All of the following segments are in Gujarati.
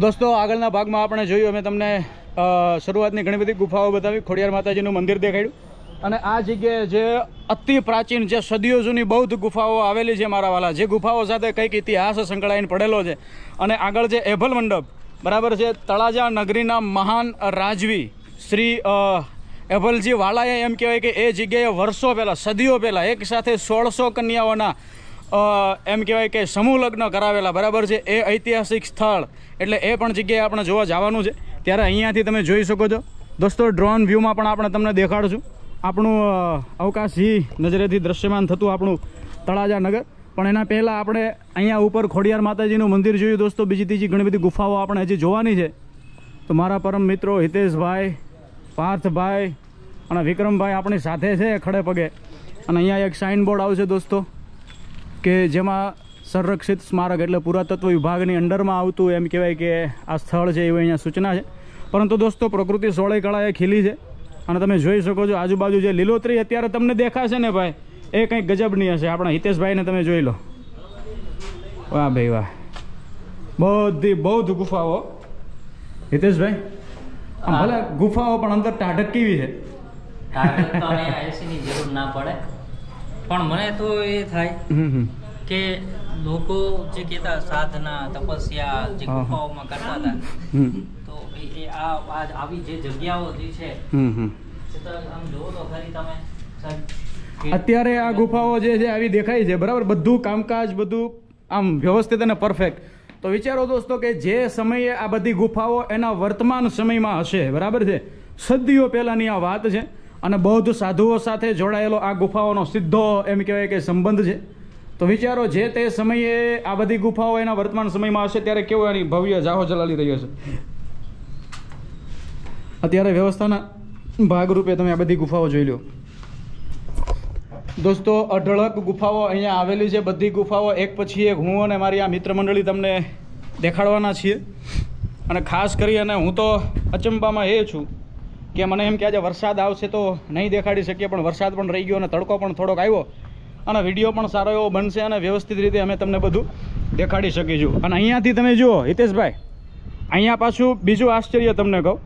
दोस्तों આગળના ભાગમાં આપણે જોયું અમે તમને શરૂઆતની ઘણી બધી ગુફાઓ બતાવી, ખોડિયાર માતાજીનું મંદિર દેખાડ્યું અને આ જગ્યાએ જે અતિ પ્રાચીન જે સદીઓ જૂની બૌદ્ધ ગુફાઓ આવેલી છે મારા વાલા, જે ગુફાઓ સાથે કંઈક ઇતિહાસ સંકળાઈને પડેલો છે અને આગળ જે એભલ મંડપ બરાબર છે, તળાજા નગરીના મહાન રાજવી શ્રી એભલજી વાલાએ એમ કહેવાય કે એ જગ્યાએ વર્ષો પહેલાં, સદીઓ પહેલાં એક સાથે 1600 કન્યાઓના એમ કહેવાય કે સમૂહ લગ્ન કરાવેલા બરાબર છે. એ ઐતિહાસિક સ્થળ એટલે એ પણ જગ્યાએ આપણે જોવા જવાનું છે. ત્યારે અહીંયાથી તમે જોઈ શકો છો દોસ્તો, ડ્રોન વ્યૂમાં પણ આપણે તમને દેખાડશું આપણું અવકાશી નજરેથી દ્રશ્યમાન થતું આપણું તળાજા નગર. પણ એના પહેલાં આપણે અહીંયા ઉપર ખોડિયાર માતાજીનું મંદિર જોયું દોસ્તો. બીજી ત્રીજી ઘણી બધી ગુફાઓ આપણે હજી જોવાની છે. તો મારા પરમ મિત્રો હિતેશભાઈ, પાર્થભાઈ અને વિક્રમભાઈ આપણી સાથે છે ખડે પગે. અને અહીંયા એક સાઇન બોર્ડ આવશે દોસ્તો કે જેમાં સંરક્ષિત સ્મારક એટલે પુરાતત્વ વિભાગની અંડરમાં આવતું એમ કહેવાય કે આ સ્થળ છે એવી અહીંયા સૂચના છે. પરંતુ દોસ્તો પ્રકૃતિ સોળે કળાએ ખીલી છે અને તમે જોઈ શકો છો આજુબાજુ જે લીલોતરી અત્યારે તમને દેખાશે ને ભાઈ, એ કંઈક ગજબની હશે. આપણા હિતેશભાઈને તમે જોઈ લો. વાહ ભાઈ વાહ, બધી બૌદ્ધ ગુફાઓ. હિતેશભાઈ ભલે ગુફાઓ પણ અંદર ટાઢક કેવી છે? એસીની જરૂર ના પડે, પણ મને તો એ થાય કે લોકો જે કહેતા સાધના તપસ્યા જે ગુફાઓમાં કરતા હતા, તો એ આવી જે જગ્યાઓ જે છે આમ જોવો તો ખરી તમે અત્યારે આ ગુફાઓ જે છે આવી દેખાય છે બરાબર, બધું કામકાજ બધું આમ વ્યવસ્થિત અને પરફેક્ટ. તો વિચારો દોસ્તો કે જે સમયે આ બધી ગુફાઓ એના વર્તમાન સમયમાં હશે બરાબર છે, સદીઓ પહેલાંની આ વાત છે અને બૌદ્ધ સાધુઓ સાથે જોડાયેલો આ ગુફાઓનો સીધો એમ કહેવાય કે સંબંધ છે. તો વિચારો જે તે સમયે આ બધી ગુફાઓ એના વર્તમાન સમયમાં હશે ત્યારે કેવો એની ભવ્ય જાહો ચલાવી રહ્યો છે. અત્યારે વ્યવસ્થાના ભાગરૂપે તમે આ બધી ગુફાઓ જોઈ લો દોસ્તો. અઢળક ગુફાઓ અહીંયા આવેલી છે. બધી ગુફાઓ એક પછી એક હું અને મારી આ મિત્ર મંડળી તમને દેખાડવાના છીએ. અને ખાસ કરી અને હું તો અચંબામાં એ છું કે મને એમ કે આજે વરસાદ આવશે તો નહીં દેખાડી શકીએ, પણ વરસાદ પણ રહી ગયો અને તડકો પણ થોડોક આવ્યો અને વિડીયો પણ સારો એવો બનશે અને વ્યવસ્થિત રીતે અમે તમને બધું દેખાડી શકીશું. અને અહીંયાથી તમે જુઓ હિતેશભાઈ, અહીંયા પાછું બીજું આશ્ચર્ય તમને કહું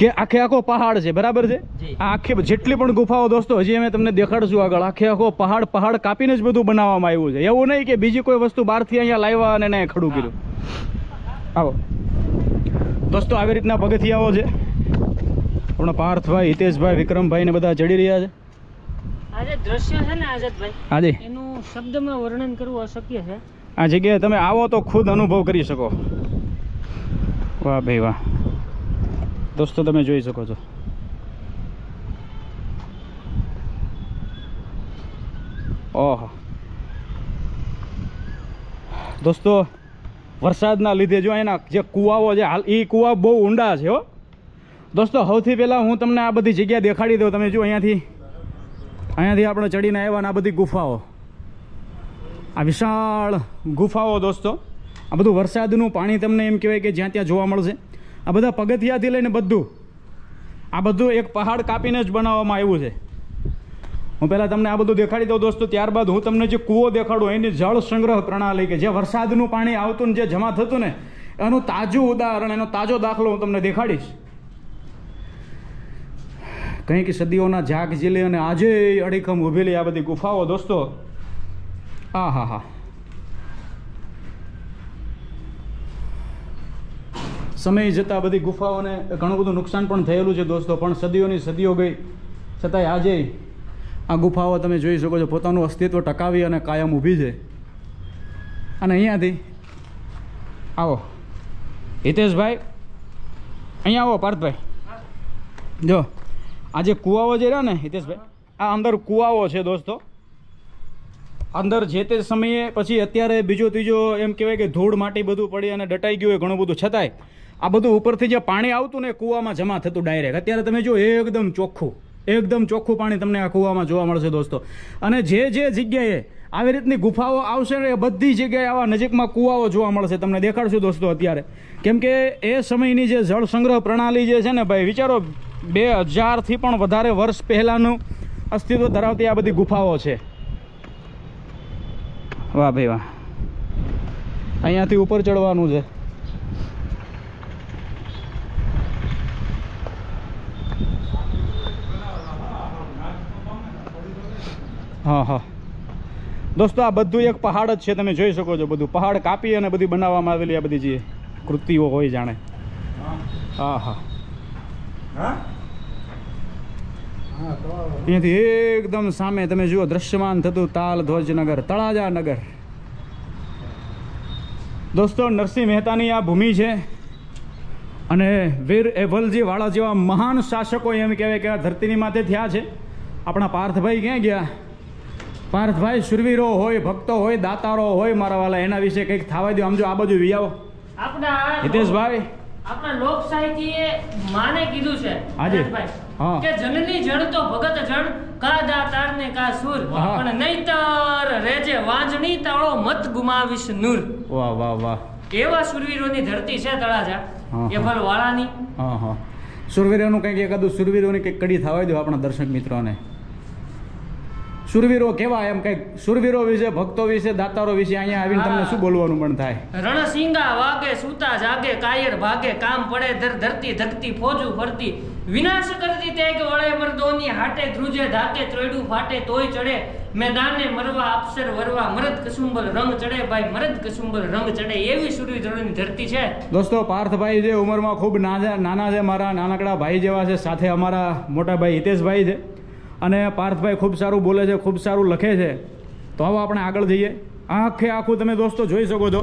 કે આખે આખો પહાડ છે બરાબર છે. આ આખી જેટલી પણ ગુફાઓ દોસ્તો હજી અમે તમને દેખાડશું આગળ, આખે આખો પહાડ કાપીને જ બધું બનાવવામાં આવ્યું છે. એવું નહીં કે બીજી કોઈ વસ્તુ બહારથી અહીંયા લાવ્યા અને એને ખડું કર્યું. આવો દોસ્તો, આવી રીતના પગથિયાઓ છે. આપણા પાર્થભાઈ, હિતેશભાઈ, વિક્રમભાઈ ને બધા ચડી રહ્યા છે. આજે દ્રશ્ય છે ને આઝાદભાઈ, આજે એનું શબ્દમાં વર્ણન કરવું અશક્ય છે. આ જગ્યાએ તમે આવો તો ખુદ અનુભવ કરી શકો. વાહ ભાઈ વાહ દોસ્તો, તમે જોઈ શકો છો. ઓહો દોસ્તો, વરસાદના લીધે જો એના જે કૂવાઓ છે હાલ, એ કૂવા બહુ ઊંડા છે હો દોસ્તો. સૌથી પહેલાં હું તમને આ બધી જગ્યા દેખાડી દઉં. તમે જો અહીંયાથી આપણે ચડીને આવ્યા ને આ બધી ગુફાઓ, આ વિશાળ ગુફાઓ દોસ્તો. આ બધું વરસાદનું પાણી તમને એમ કહેવાય કે જ્યાં ત્યાં જોવા મળશે. આ બધા પગથિયાથી લઈને બધું આ બધું એક પહાડ કાપીને જ બનાવવામાં આવ્યું છે. હું પહેલાં તમને આ બધું દેખાડી દઉં દોસ્તો, ત્યારબાદ હું તમને જે કૂવો દેખાડું એની જળ સંગ્રહ પ્રણાલી કે જે વરસાદનું પાણી આવતું ને જે જમા થતું ને એનું તાજું ઉદાહરણ, એનો તાજો દાખલો હું તમને દેખાડીશ. કંઈક સદીઓના ઝાક ઝીલે અને આજે અડીખમ ઊભેલી આ બધી ગુફાઓ દોસ્તો. હા હા હા, સમય જતાં બધી ગુફાઓને ઘણું બધું નુકસાન પણ થયેલું છે દોસ્તો, પણ સદીઓની સદીઓ ગઈ છતાંય આજે આ ગુફાઓ તમે જોઈ શકો છો પોતાનું અસ્તિત્વ ટકાવી અને કાયમ ઊભી છે. અને અહીંયાથી આવો હિતેશભાઈ, અહીંયા આવો પાર્થભાઈ. જો આ જે કૂવાઓ જે રહ્યા ને હિતેશભાઈ, આ અંદર કૂવાઓ છે દોસ્તો. અંદર જે તે સમયે પછી અત્યારે બીજો ત્રીજો એમ કહેવાય કે ધૂળ માટી બધું પડી અને દટાઈ ગયું હોય ઘણું બધું, છતાંય આ બધું ઉપરથી જે પાણી આવતું ને કૂવામાં જમા થતું ડાયરેક્ટ. અત્યારે તમે જો એકદમ ચોખ્ખું પાણી તમને આ કૂવામાં જોવા મળશે દોસ્તો. અને જે જગ્યાએ આવી રીતની ગુફાઓ આવશે ને એ બધી જગ્યાએ આવા નજીકમાં કૂવાઓ જોવા મળશે. તમને દેખાડશું દોસ્તો અત્યારે, કેમ કે એ સમયની જે જળ સંગ્રહ પ્રણાલી જે છે ને ભાઈ, વિચારો 2000થી પણ વધારે વર્ષ પહેલાંનું અસ્તિત્વ ધરાવતી આ બધી ગુફાઓ છે. વાહ ભાઈ વાહ. અહીંયાથી ઉપર ચડવાનું છે. હા હા દોસ્તો, આ બધું એક પહાડ જ છે. તમે જોઈ શકો છો, બધું પહાડ કાપી અને બધી બનાવવામાં આવેલી આ બધી જે કૃતિઓ હોય જાણે. હા હા અહીંયાથી એકદમ સામે તમે જુઓ દ્રશ્યમાન થતું તાલ ધ્વજનગર, તળાજા નગર. દોસ્તો, નરસિંહ મહેતાની આ ભૂમિ છે અને વીર એભલજી વાળા જેવા મહાન શાસકો એમ કહેવાય કે આ ધરતીની માથે થયા છે. આપણા પાર્થભાઈ ક્યાં ગયા? પાર્થભાઈ શુરવીરો હોય, ભક્તો હોય, દાતારો હોય મારા વાલા, એના વિશે કંઈક થવા દો. આમ જો આ બાજુ વી આવો આપણા હિતેશભાઈ. આપણા લોક સાહિત્યએ માને કીધું છે હાજી. હા. કે જનની જણ તો ભગત જણ કા દાતાર ને કા સુર, હા. પણ નહીતર રેજે વાંજણી તાળો મત ગુમાવીશ નૂર. વાહ વાહ વાહ. એવા શુરવીરોની ધરતી છે તળાજા, હા. એભલ વાળાની. હા હા શુરવીરોનું કંઈક એકાદું શુરવીરોની કંઈક કડી થવા દો આપણા દર્શક મિત્રોને. શુરવીરો કેવા, એમ કંઈક શુરવીરો વિશે, ભક્તો વિશે, દાતારો વિશે અહીંયા આવીને તમને શું બોલવાનું પણ થાય? રણસિંગા વાગે સૂતા જાગે કાયર ભાગે, કામ પડે ધરતી ધકતી ફોજું ફરતી, વિનાશ કરતી તે કે વળે મર્દોની હાટે, ધ્રુજે ધાકે ત્રોયડું ફાટે તોય ચડે, મેદાને મરવા અપસર વરવા, મરદ કસુંબલ રંગ ચડે ભાઈ, મરદ કસુંબલ રંગ ચડે. એવી શુરવીરોની ધરતી છે. દોસ્તો, પાર્થભાઈ જે ઉંમરમાં ખૂબ નાના છે, મારા નાનકડા ભાઈ જેવા છે. સાથે અમારા મોટા ભાઈ હિતેશભાઈ છે અને પાર્થભાઈ ખૂબ સારું બોલે છે, ખૂબ સારું લખે છે. તો આવો આપણે આગળ જઈએ. આખે આખું તમે દોસ્તો જોઈ શકો છો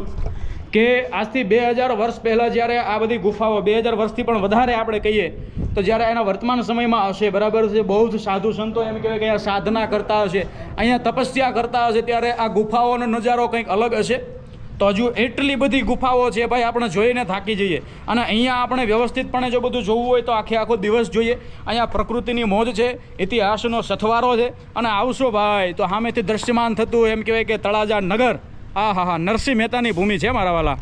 કે આજથી 2000 વર્ષ પહેલાં જ્યારે આ બધી ગુફાઓ, 2000 વર્ષથી પણ વધારે આપણે કહીએ તો જ્યારે એના વર્તમાન સમયમાં હશે, બરાબર છે, બહુ જ સાધુ સંતો એમ કહેવાય કે અહીંયા સાધના કરતા હશે, અહીંયા તપસ્યા કરતા હશે, ત્યારે આ ગુફાઓનો નજારો કંઈક અલગ હશે. તો હજુ એટલી બધી ગુફાઓ છે ભાઈ, આપણે જોઈને થાકી જઈએ. અને અહીંયા આપણે વ્યવસ્થિતપણે જો બધું જોવું હોય તો આખે આખો દિવસ જોઈએ. અહીંયા પ્રકૃતિની મોજ છે, ઇતિહાસનો સથવારો છે. અને આવશો ભાઈ તો સામેથી દ્રશ્યમાન થતું એમ કહેવાય કે તળાજા નગર. હા હા હા નરસિંહ મહેતાની ભૂમિ છે મારા વાલા.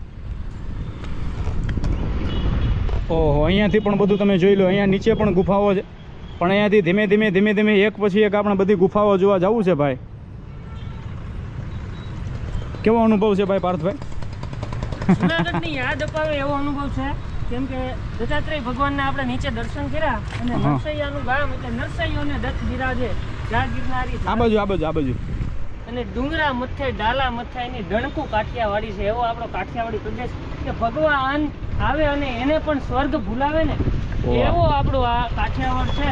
ઓહો, અહીંયાથી પણ બધું તમે જોઈ લો. અહીંયા નીચે પણ ગુફાઓ છે, પણ અહીંયાથી ધીમે ધીમે એક પછી એક આપણે બધી ગુફાઓ જોવા જવું છે ભાઈ. કેવો અનુભવ છે ભાઈ પાર્થભાઈ? જૂનાગઢની યાદ અપાવે એવો અનુભવ છે. કેમ કે દત્તાત્રેય ભગવાનને આપણે નીચે દર્શન કર્યા અને નરસૈયાનું ગામ એટલે નરસૈયોને દત્ત બિરાજે, જા ગિરનારી આ બાજુ અને ડુંગરા મથે ડાલા મથે એની ડણકું કાઠિયાવાડી છે. એવો આપણો કાઠિયાવાડી પ્રદેશ કે ભગવાન આવે અને એને પણ સ્વર્ગ ભૂલાવે ને, એવો આપણો આ કાઠિયાવાડ છે.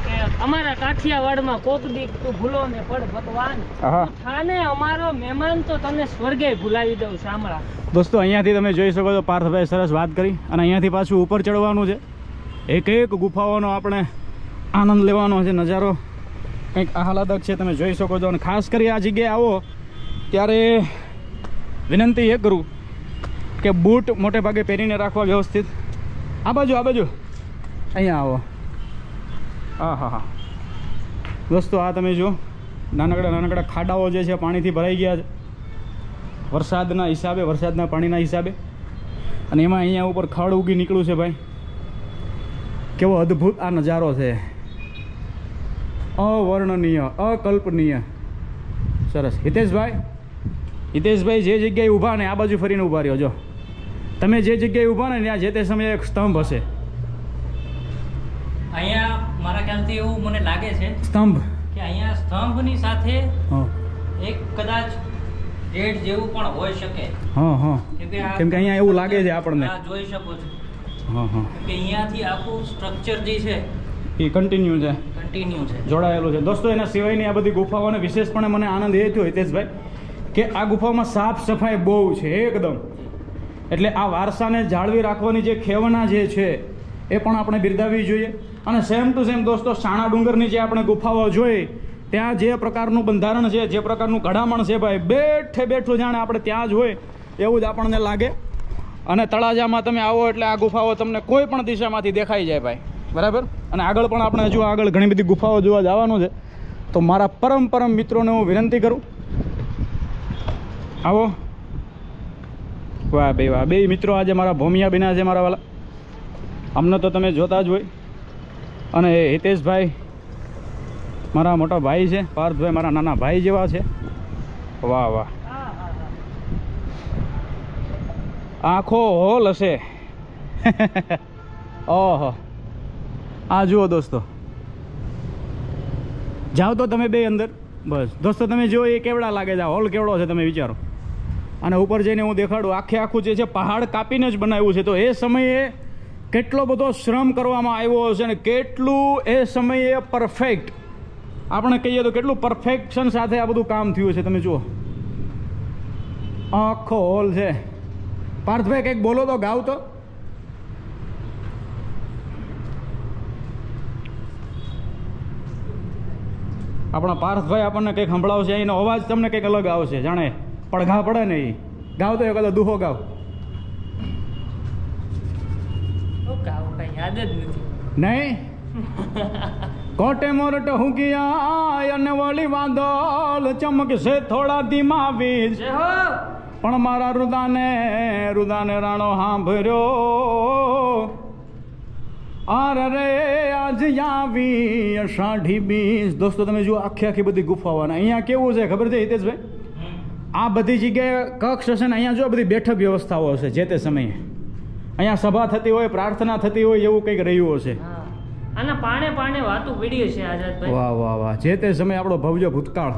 કે અમારા કાઠિયાવાડમાં કોક દી તું ભૂલો ને પડ ભગવાન, થાને અમારો મહેમાન તો તને સ્વર્ગે ભૂલાવી દઉં. સાંભળા દોસ્તો, અહીંયાથી તમે જોઈ શકો છો, પાર્થભાઈ સરસ વાત કરી. અને અહીંયાથી પાછું ઉપર ચડવાનું છે. એક એક ગુફાઓનો આપણે આનંદ લેવાનો છે. નજારો કંઈક આહલાદક છે, તમે જોઈ શકો છો. અને ખાસ કરી આ જગ્યાએ આવો ત્યારે વિનંતી એ કરું કે બૂટ મોટે ભાગે પહેરીને રાખવા વ્યવસ્થિત. આ બાજુ અહીંયા આવો. હા હા હા દોસ્તો, આ તમે જુઓ નાનકડા ખાડાઓ જે છે પાણીથી ભરાઈ ગયા છે વરસાદના હિસાબે, વરસાદના પાણીના હિસાબે. અને એમાં અહીંયા ઉપર ખડ ઉગી નીકળ્યું છે ભાઈ. કેવો અદ્ભુત આ નજારો છે, અવર્ણનીય, અકલ્પનીય. સરસ. હિતેશભાઈ જે જગ્યાએ ઊભા ને આ બાજુ ફરીને ઊભા રહ્યો. જો તમે જે જગ્યાએ ઊભા ને ત્યાં જે તે સમયે એક સ્તંભ હશે. અહીંયા મારા ખ્યાલથી એવું મને લાગે છે સ્તંભ કે અહીંયા સ્તંભની સાથે એક કદાચ ગેટ જેવું પણ હોઈ શકે. કેમ કે અહીંયા એવું લાગે છે આપણને. જોઈ શકો છો કે અહીંયાથી આખું સ્ટ્રક્ચર જે છે એ કન્ટિન્યુ છે, જોડાયેલું છે. દોસ્તો, એના સિવાયની આ બધી ગુફાઓને વિશેષપણે મને આનંદ એ થયો હિતેશભાઈ કે આ ગુફાઓમાં સાફ સફાઈ બહુ છે એકદમ. એટલે આ વારસાને જાળવી રાખવાની જે ખેવના જે છે એ પણ આપણે બિરદાવવી જોઈએ. અને સેમ ટુ સેમ દોસ્તો, સાણા ડુંગરની જે આપણે ગુફાઓ જોઈ ત્યાં જે પ્રકારનું બંધારણ છે, જે પ્રકારનું ઘડામણ છે ભાઈ, બેઠું જાણે આપણે ત્યાં જ હોય એવું જ આપણને લાગે. અને તળાજામાં તમે આવો એટલે આ ગુફાઓ તમને કોઈ પણ દિશામાંથી દેખાઈ જાય ભાઈ, બરાબર. અને આગળ પણ આપણે હજુ આગળ ઘણી બધી ગુફાઓ જોવા જવાનું છે. તો મારા પરમ મિત્રોને હું વિનંતી કરું, આવો. વાહ ભાઈ વાહ, બે મિત્રો આજે મારા ભોમિયા બિના છે મારા વાલા. અમને તો તમે જોતા જ હોય. અને હિતેશભાઈ મારા મોટા ભાઈ છે, પાર્થભાઈ મારા નાના ભાઈ જેવા છે. વાહ વાહ. આખો હોલ હશે. ઓહો, આ જુઓ દોસ્તો, જાઓ તો તમે બે અંદર. બસ દોસ્તો તમે જુઓ એ કેવડા લાગે છે, હોલ કેવડો છે તમે વિચારો. અને ઉપર જઈને હું દેખાડું, આખું જે છે પહાડ કાપીને જ બનાવ્યું છે. તો એ સમયે કેટલો બધો શ્રમ કરવામાં આવ્યો હશે ને કેટલું એ સમયે પરફેક્ટ, આપણે કહીએ તો કેટલું પરફેક્શન સાથે આ બધું કામ થયું છે. તમે જુઓ આખો હોલ છે. પાર્થભાઈ કંઈક બોલો તો, ગાવ તો. આપણા પાર્થભાઈ આપણને કંઈક સંભળાવશે, એનો અવાજ તમને કંઈક અલગ આવશે, જાણે પડઘા પડે ને એ. ગાવ તો એ કદાચ દુહો ગાવ. યાદ જ નથી. નહીં કોટે મોરટ હુંકિયા અને વળી વાદળ ચમકશે થોડા ધીમા વીજ, પણ મારા રુદાને રાણો સાંભળ્યો. આર રે આજ આવી અષાઢી બીજ. દોસ્તો તમે જુઓ આખી બધી ગુફાઓ. અહીંયા કેવું છે ખબર છે હિતેશભાઈ? આ બધી જગ્યાએ કક્ષ હશે ને અહીંયા જો બધી બેઠક વ્યવસ્થાઓ હશે જે તે સમયે. અહીંયા સભા થતી હોય, પ્રાર્થના થતી હોય, એવું કંઈક રહ્યું હશે. આના પાણે વાતું પીડી છે આઝાદભાઈ. વાહ વાહ વાહ, જે તે સમય આપણો ભવ્ય ભૂતકાળ.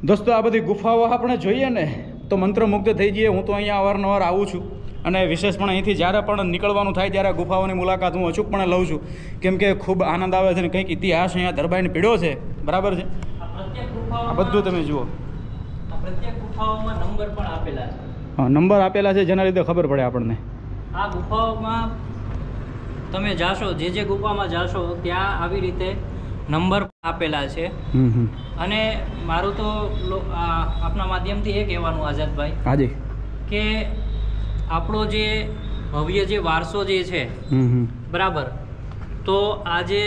દોસ્તો આ બધી ગુફાઓ આપણે જોઈએ ને તો મંત્રમુગ્ધ થઈ જઈએ. હું તો અહીંયા અવારનવાર આવું છું અને વિશેષપણે અહીંથી જ્યારે પણ નીકળવાનું થાય ત્યારે ગુફાઓની મુલાકાત હું અચૂકપણે લઉં છું, કેમ કે ખૂબ આનંદ આવે છે ને કંઈક ઇતિહાસ અહીંયા દરબાઈને પીડ્યો છે. બરાબર છે? આ બધું તમે જુઓ, પ્રત્યેક ગુફાઓમાં નંબર પણ આપેલા છે. હા, નંબર આપેલા છે જેના લીધે ખબર પડે આપણને. આ ગુફાઓમાં તમે જાશો, જે ગુફામાં જાશો ત્યાં આવી રીતે નંબર આપેલા છે. અને મારું તો આપના માધ્યમથી એ કહેવાનું આઝાદભાઈ, હાજી, કે આપણો જે ભવ્ય જે વારસો જે છે, બરાબર, તો આજે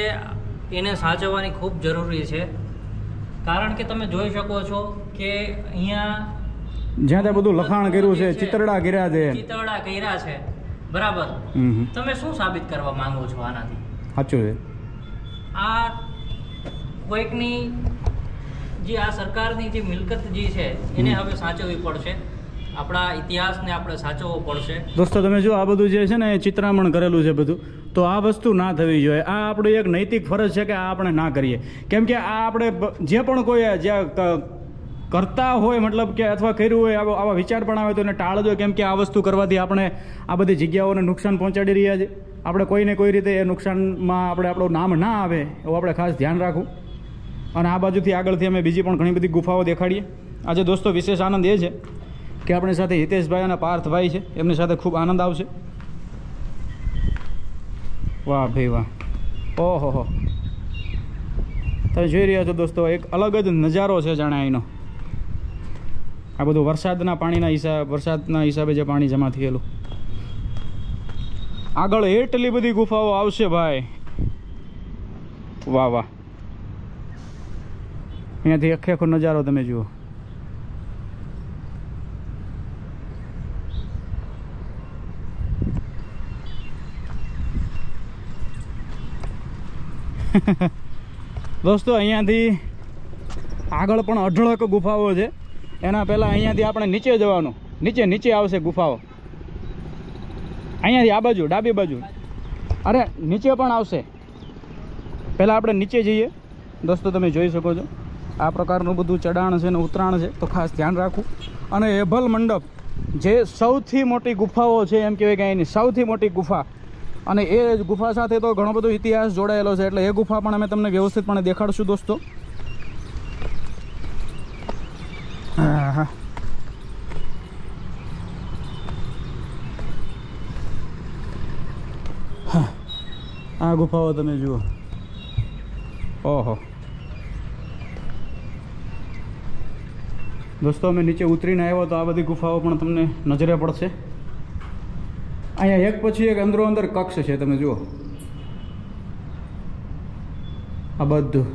એને સાચવવાની ખૂબ જરૂરી છે. કારણ કે તમે જોઈ શકો છો કે અહીંયા જ્યાં ત્યાં બધું લખાણ કર્યું છે, ચિતરડા કર્યા છે, બરાબર. તમે શું સાબિત કરવા માંગો છો આનાથી? સાચું છે. આ કોઈકની જે આ સરકારની જે મિલકત જે છે એને હવે સાચવવી પડશે. આપણા ઇતિહાસને આપણે સાચવવો પડશે. દોસ્તો તમે જો આ બધું જે છે ને એ ચિત્રામણ કરેલું છે બધું, તો આ વસ્તુ ના થવી જોઈએ. આ આપણું એક નૈતિક ફરજ છે કે આ આપણે ના કરીએ. કેમ કે આ આપણે જે પણ કોઈ જ્યાં કરતા હોય, મતલબ કે અથવા કર્યું હોય, આવા વિચાર પણ આવે તો એને ટાળજો. કેમ કે આ વસ્તુ કરવાથી આપણે આ બધી જગ્યાઓને નુકસાન પહોંચાડી રહ્યા છે. આપણે કોઈને કોઈ રીતે એ નુકસાનમાં આપણું નામ ના આવે એવું આપણે ખાસ ધ્યાન રાખવું. અને આ બાજુથી આગળથી અમે બીજી પણ ઘણી બધી ગુફાઓ દેખાડીએ. આજે દોસ્તો વિશેષ આનંદ એ છે કે આપણી સાથે હિતેશભાઈ અને પાર્થભાઈ છે, એમની સાથે ખૂબ આનંદ આવશે. વાહ ભાઈ વાહ, ઓહો હો, તમે જોઈ રહ્યા છો દોસ્તો, એક અલગ જ નજારો છે જાણે અહીંનો. આ બધું વરસાદના હિસાબે જે પાણી જમા થયેલું. આગળ એટલી બધી ગુફાઓ આવશે ભાઈ, વાહ વાહ. અહીંયાથી આખો નજારો તમે જુઓ. દોસ્તો અહીંયાથી આગળ પણ અઢળક ગુફાઓ છે. એના પહેલાં અહીંયાથી આપણે નીચે જવાનું, નીચે આવશે ગુફાઓ. અહીંયાથી આ બાજુ ડાબી બાજુ, અરે નીચે પણ આવશે. પહેલાં આપણે નીચે જઈએ. દોસ્તો તમે જોઈ શકો છો આ પ્રકારનું બધું ચઢાણ છે ને ઉતરાણ છે, તો ખાસ ધ્યાન રાખવું. અને એભલ મંડપ જે સૌથી મોટી ગુફાઓ છે, એમ કહેવાય કે અહીંની સૌથી મોટી ગુફા, અને એ ગુફા સાથે તો ઘણો બધો ઇતિહાસ જોડાયેલો છે, એટલે એ ગુફા પણ અમે તમને વ્યવસ્થિતપણે દેખાડશું દોસ્તો. હા, આ ગુફાઓ તમે જુઓ. ઓહો દોસ્તો, અમે નીચે ઉતરીને આવ્યો તો આ બધી ગુફાઓ પણ તમને નજરે પડશે. અહીંયા એક પછી એક અંદરો અંદર કક્ષ છે, તમે જુઓ આ બધું.